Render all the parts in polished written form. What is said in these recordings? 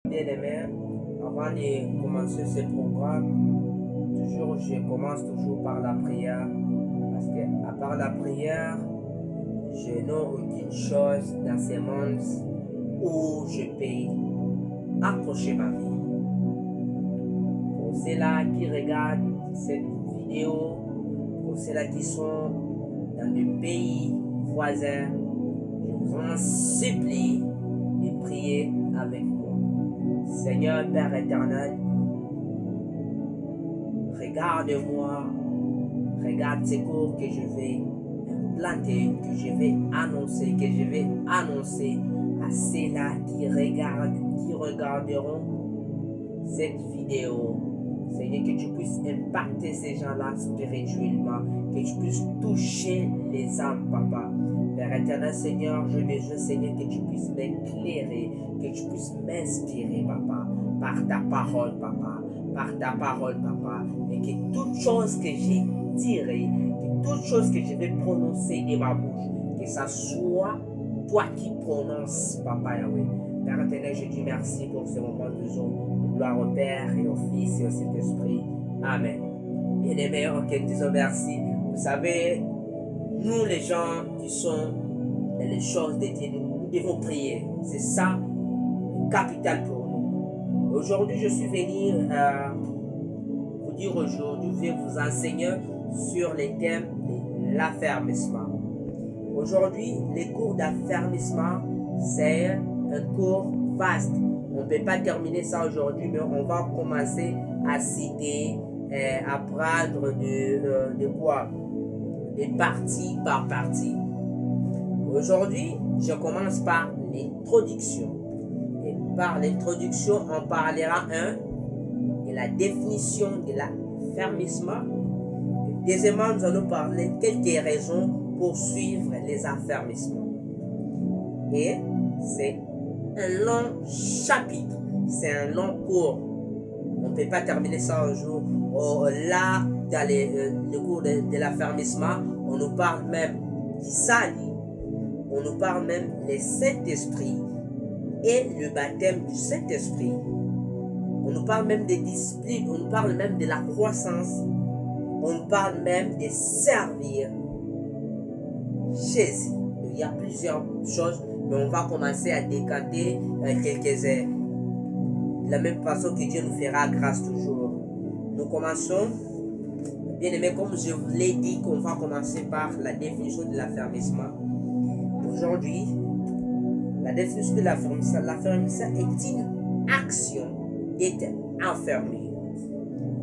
Bien-aimé, avant de commencer ce programme, je commence toujours par la prière. Parce que, à part la prière, je n'ai aucune chose dans ce monde où je peux accrocher ma vie. Pour ceux-là qui regardent cette vidéo, pour ceux-là qui sont dans des pays voisins, je vous en supplie de prier avec moi. Seigneur Père éternel, regarde-moi, regarde ces cours que je vais implanter, que je vais annoncer à ceux-là qui regarderont cette vidéo. Seigneur, que tu puisses impacter ces gens-là spirituellement, que tu puisses toucher les âmes, Papa. Père éternel, Seigneur, je besoin, Seigneur, que tu puisses m'éclairer, que tu puisses m'inspirer, Papa, par ta parole, Papa, et que toute chose que j'ai tirée, que toute chose que je vais prononcer de ma bouche, que ça soit toi qui prononces, Papa Yahweh. Père éternel, je dis merci pour ce moment de jour. Gloire au Père et au Fils et au Saint-Esprit. Amen. Bien-aimés, ok, disons merci. Vous savez, nous les gens qui sont dans les choses de Dieu, nous devons prier. C'est ça le capital pour nous. Aujourd'hui, je suis venu vous dire aujourd'hui, je vais vous enseigner sur les thèmes de l'affermissement. Aujourd'hui, les cours d'affermissement, c'est un cours vaste. On ne peut pas terminer ça aujourd'hui, mais on va commencer à citer, à prendre de quoi? De partie par partie. Aujourd'hui, je commence par l'introduction. Et par l'introduction, on parlera de la définition de l'affermissement. Deuxièmement, nous allons parler de quelques raisons pour suivre les affermissements. Et c'est un long chapitre, c'est un long cours. On ne peut pas terminer ça un jour. Là, dans le cours de l'affermissement, on nous parle même du salut, on nous parle même du Saint-Esprit et le baptême du Saint-Esprit. On nous parle même des disciplines, on nous parle même de la croissance, on nous parle même de servir Jésus. Il y a plusieurs choses, mais on va commencer à décanter quelques-uns. De la même façon que Dieu nous fera grâce toujours. Nous commençons, bien aimé, comme je vous l'ai dit, qu'on va commencer par la définition de l'affermissement. Aujourd'hui, la définition de l'affermissement est une action d'être enfermé.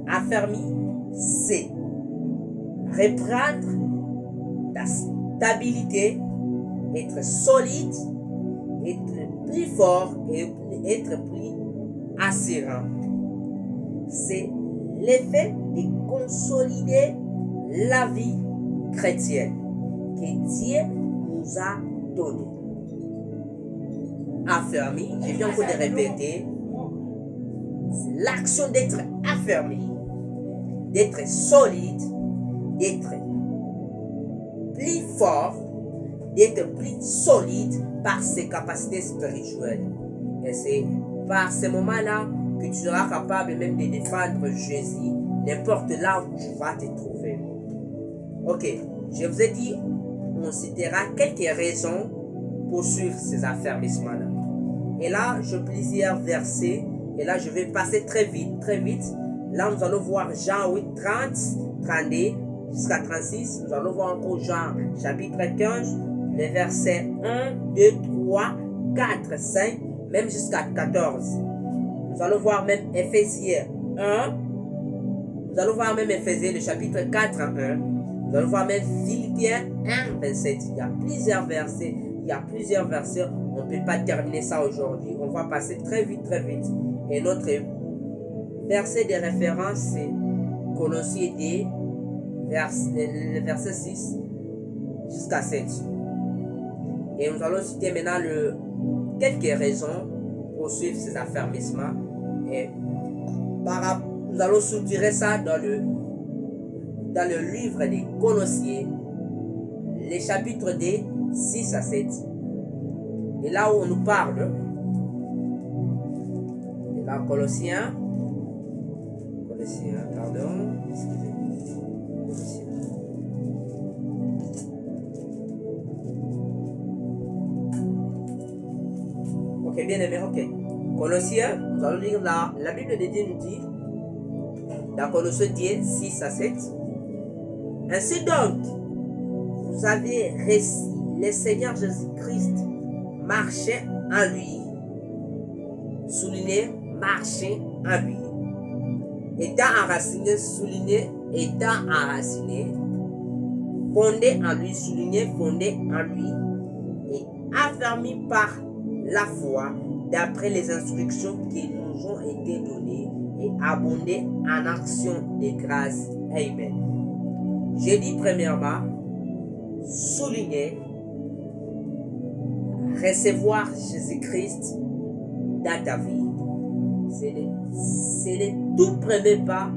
Affermi, c'est reprendre ta stabilité, être solide, être plus fort et être plus assurant. C'est l'effet de consolider la vie chrétienne que Dieu nous a donnée. Affermi, je viens encore de répéter, c'est l'action d'être affermi, d'être solide, d'être plus fort, d'être plus solide par ses capacités spirituelles. Et c'est par ces moments-là que tu seras capable même de défendre Jésus n'importe là où tu vas te trouver. Ok, je vous ai dit, on citera quelques raisons pour suivre ces affermissements-là. Et là, je plusieurs versets, et là, je vais passer très vite. Là, nous allons voir Jean 8, 30, 32, jusqu'à 36. Nous allons voir encore Jean chapitre 15, les versets 1, 2, 3, 4, 5, même jusqu'à 14. Nous allons voir même Éphésiens 1. Nous allons voir même Éphésiens, le chapitre 4 en 1. Nous allons voir même Philippiens 1, 27. Il y a plusieurs versets. On ne peut pas terminer ça aujourd'hui. On va passer très vite. Et notre verset de référence, c'est Colossiens 2, verset 6 jusqu'à 7. Et nous allons citer maintenant quelques raisons pour suivre ces affermissements. Et nous allons structurer ça dans le livre des Colossiens, les chapitres 2, 6 à 7. Et là où on nous parle Dans Colossiens, pardon, excusez-moi. Colossiens. Ok, bien aimé, ok. Colossiens, nous allons lire la Bible de Dieu nous dit, dans Colossiens 10, 6 à 7. Ainsi donc, vous avez reçu le Seigneur Jésus-Christ, marchez en lui. Souligné, marchez en lui. Étant enraciné, souligné, étant enraciné. Fondé en lui, souligné, fondé en lui. Et affermi par la foi, d'après les instructions qui nous ont été données, et abondé en action de grâce. Amen. J'ai dit premièrement, souligner, recevoir Jésus-Christ dans ta vie. C'est le tout premier pas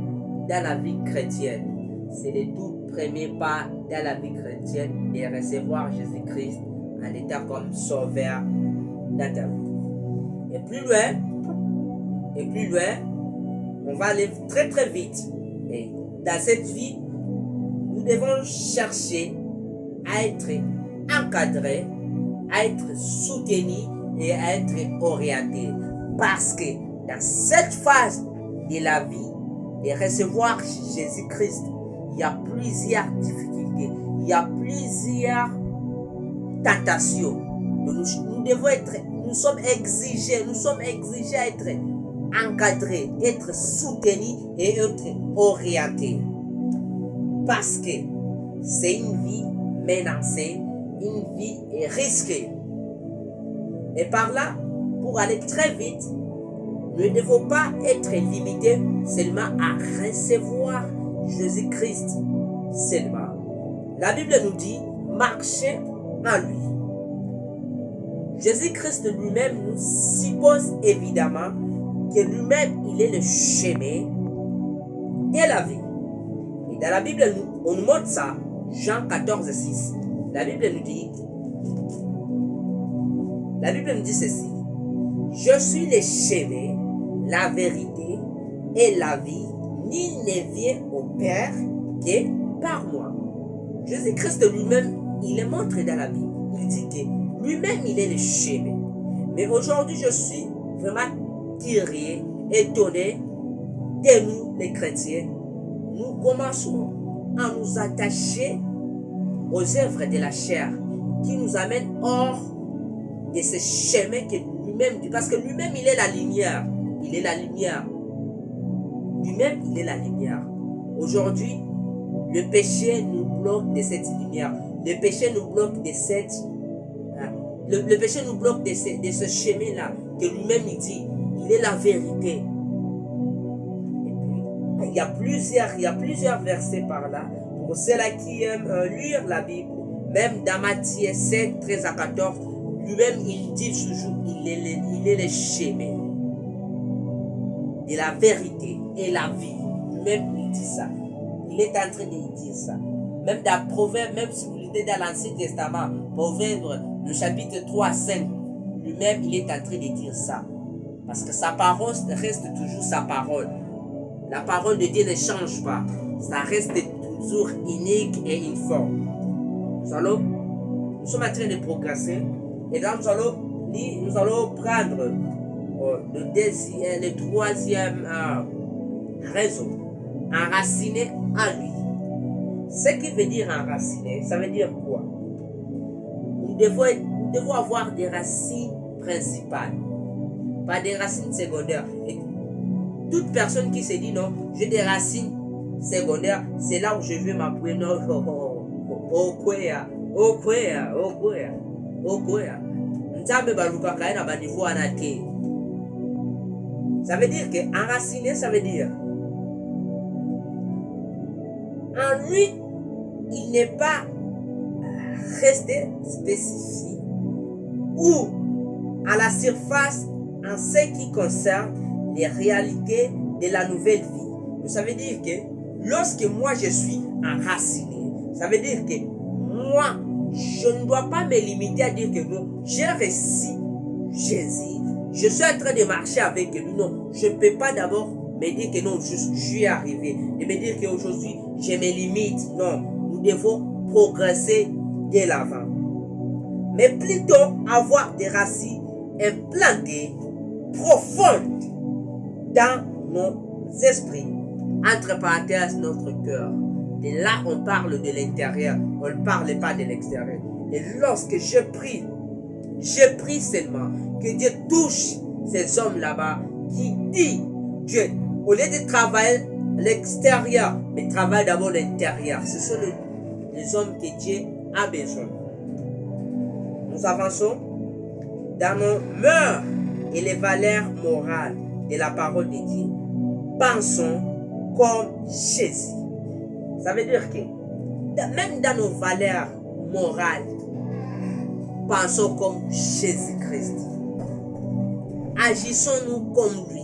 dans la vie chrétienne. C'est le tout premier pas dans la vie chrétienne de recevoir Jésus-Christ en état comme sauveur dans ta vie. Et plus loin, on va aller très très vite. Et dans cette vie, nous devons chercher à être encadrés, à être soutenus et à être orientés. Parce que dans cette phase de la vie, de recevoir Jésus-Christ, il y a plusieurs difficultés, il y a plusieurs tentations. Nous sommes exigés à être encadrés, être soutenus et être orientés. Parce que c'est une vie menacée, une vie risquée. Et par là, pour aller très vite, nous ne devons pas être limités seulement à recevoir Jésus-Christ seulement. La Bible nous dit, marchez en lui. Jésus-Christ lui-même nous suppose évidemment que lui-même, il est le chemin et la vie. Et dans la Bible, on nous montre ça, Jean 14, 6. La Bible nous dit ceci. Je suis le chemin, la vérité et la vie. Nul ne vient au Père que par moi. Jésus-Christ lui-même, il est montré dans la Bible. Il dit que lui-même, il est le chemin. Mais aujourd'hui, je suis vraiment tiré, étonné de nous, les chrétiens. Nous commençons à nous attacher aux œuvres de la chair qui nous amènent hors de ce chemin que lui-même dit. Parce que lui-même, il est la lumière. Il est la lumière. Lui-même, il est la lumière. Aujourd'hui, le péché nous bloque de cette lumière. Le péché nous bloque de cette... Le péché nous bloque de ce chemin-là que lui-même il dit. Il est la vérité. Et puis, il y a plusieurs versets par là. Pour ceux-là qui aiment lire la Bible, même dans Matthieu 7, 13 à 14, lui-même il dit toujours, il est le chemin de la vérité et la vie. Lui-même il dit ça. Il est en train de dire ça. Même dans Proverbe, même si vous lisez dans l'Ancien Testament, Proverbe, le chapitre 3 à 5, lui-même il est en train de dire ça. Parce que sa parole reste toujours sa parole. La parole de Dieu ne change pas. Ça reste toujours unique et uniforme. Nous sommes en train de progresser. Et là, nous allons prendre le troisième raison. Enraciné en lui. Ce qui veut dire enraciné, ça veut dire quoi? Nous devons avoir des racines principales, pas des racines secondaires. Et toute personne qui se dit non, j'ai des racines secondaires, c'est là où je veux m'appuyer. Non, ça veut dire que enraciné, ça veut dire en lui, il n'est pas resté spécifique ou à la surface en ce qui concerne les réalités de la nouvelle vie. Ça veut dire que lorsque moi je suis enraciné, ça veut dire que moi, je ne dois pas me limiter à dire que non, j'ai reçu Jésus, je suis en train de marcher avec lui. Non, je ne peux pas d'abord me dire que non, je suis arrivé. De me dire qu'aujourd'hui, j'ai mes limites. Non, nous devons progresser de l'avant. Mais plutôt avoir des racines implantées, profondes dans nos esprits. Entre parenthèses, notre cœur. Et là, on parle de l'intérieur. On ne parle pas de l'extérieur. Et lorsque je prie seulement que Dieu touche ces hommes là-bas qui dit Dieu, au lieu de travailler l'extérieur, mais travaille d'abord l'intérieur. Ce sont les hommes que Dieu a besoin. Nous avançons dans nos mœurs et les valeurs morales de la parole de Dieu. Pensons comme Jésus. Ça veut dire que même dans nos valeurs morales, pensons comme Jésus-Christ. Agissons-nous comme lui.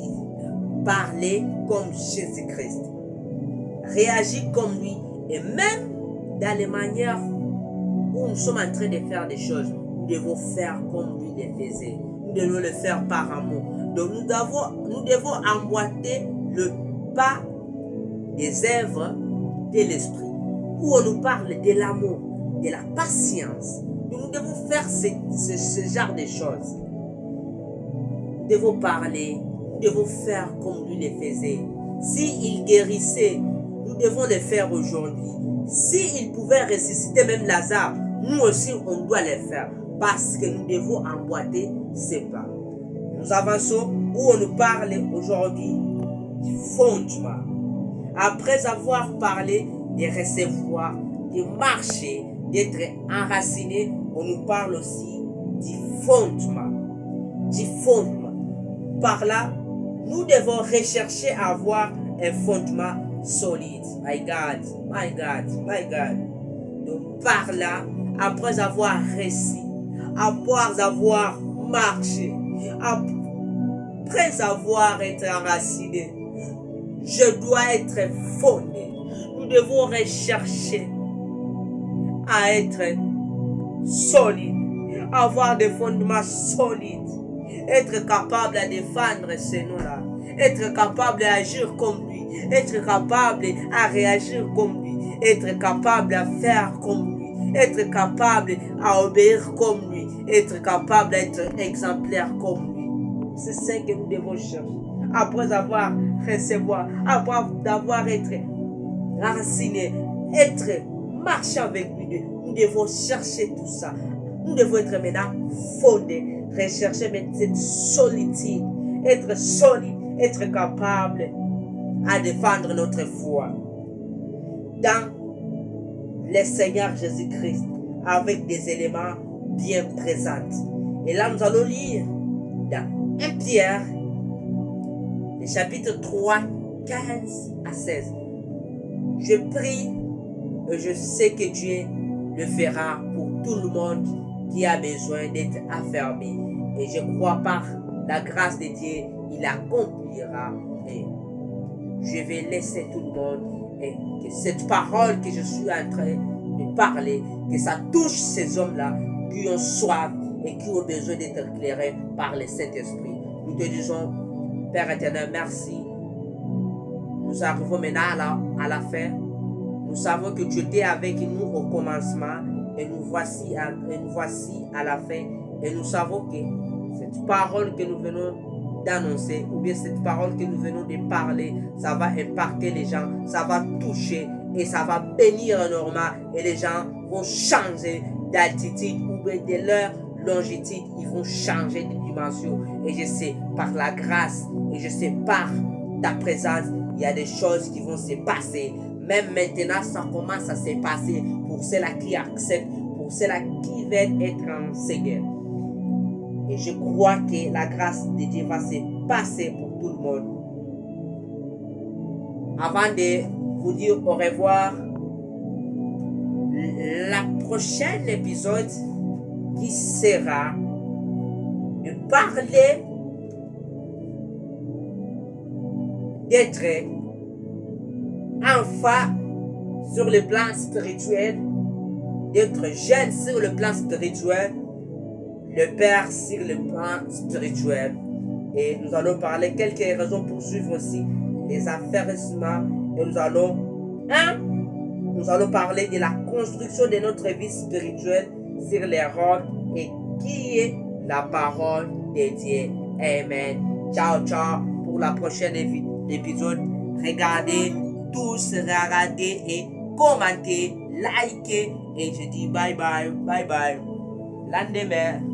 Parlez comme Jésus-Christ. Réagis comme lui. Et même dans les manières où nous sommes en train de faire des choses, nous devons faire comme lui les faisait. Nous devons le faire par amour. Donc nous devons emboîter le pas des œuvres de l'esprit, où on nous parle de l'amour, de la patience. Nous devons faire ce genre de choses. Nous devons parler, nous devons faire comme lui le faisait. S'il guérissait, nous devons le faire aujourd'hui. S'il pouvait ressusciter même Lazare, nous aussi on doit le faire. Parce que nous devons emboîter ces pas. Nous avançons où on nous parle aujourd'hui du fondement. Après avoir parlé de recevoir, de marcher, d'être enraciné, on nous parle aussi du fondement. Du fondement. Par là, nous devons rechercher à avoir un fondement solide. My God, my God, my God. Donc par là, après avoir réussi, après avoir marché, après avoir été enraciné, je dois être fondé. Nous devons rechercher à être solide, avoir des fondements solides, être capable de défendre ces noms-là, être capable d'agir comme lui, être capable à réagir comme lui, être capable à faire comme lui, être capable à obéir comme lui, être capable d'être exemplaire comme lui. C'est ce que nous devons chercher. Après avoir recevoir, après d'avoir été raciné, être marché avec lui, nous devons chercher tout ça. Nous devons être maintenant fondés, rechercher maintenant cette solitude, être solide, être capable à défendre notre foi dans le Seigneur Jésus-Christ avec des éléments bien présents. Et là, nous allons lire dans 1 Pierre, le chapitre 3, 15 à 16. Je prie et je sais que Dieu le fera pour tout le monde qui a besoin d'être affermi. Et je crois par la grâce de Dieu, il accomplira. Et je vais laisser tout le monde et que cette parole que je suis en train de parler, que ça touche ces hommes-là qui ont soif et qui ont besoin d'être éclairés par le Saint-Esprit. Nous te disons, Père éternel, merci. Nous arrivons maintenant à la fin. Nous savons que tu étais avec nous au commencement et nous voici à la fin. Et nous savons que cette parole que nous venons d'annoncer, ou bien cette parole que nous venons de parler, ça va impacter les gens, ça va toucher et ça va bénir énormément. Et les gens vont changer d'altitude ou bien de leur longitude, ils vont changer de dimension. Et je sais par la grâce et je sais par ta présence, il y a des choses qui vont se passer. Même maintenant, ça commence à se passer pour ceux-là qui acceptent, pour ceux-là qui veulent être en Seigneur. Et je crois que la grâce de Dieu va se passer pour tout le monde. Avant de vous dire au revoir, la prochaine épisode qui sera de parler d'être enfant sur le plan spirituel, d'être jeune sur le plan spirituel, le Père sur le plan spirituel Et nous allons parler quelques raisons pour suivre aussi les affairissements. Et nous allons parler de la construction de notre vie spirituelle sur les rocs et qui est la parole de Dieu. Amen. Ciao, ciao. Pour la prochaine épisode, regardez tous, regardez et commentez, likez. Et je dis bye bye, bye bye. Lendemain.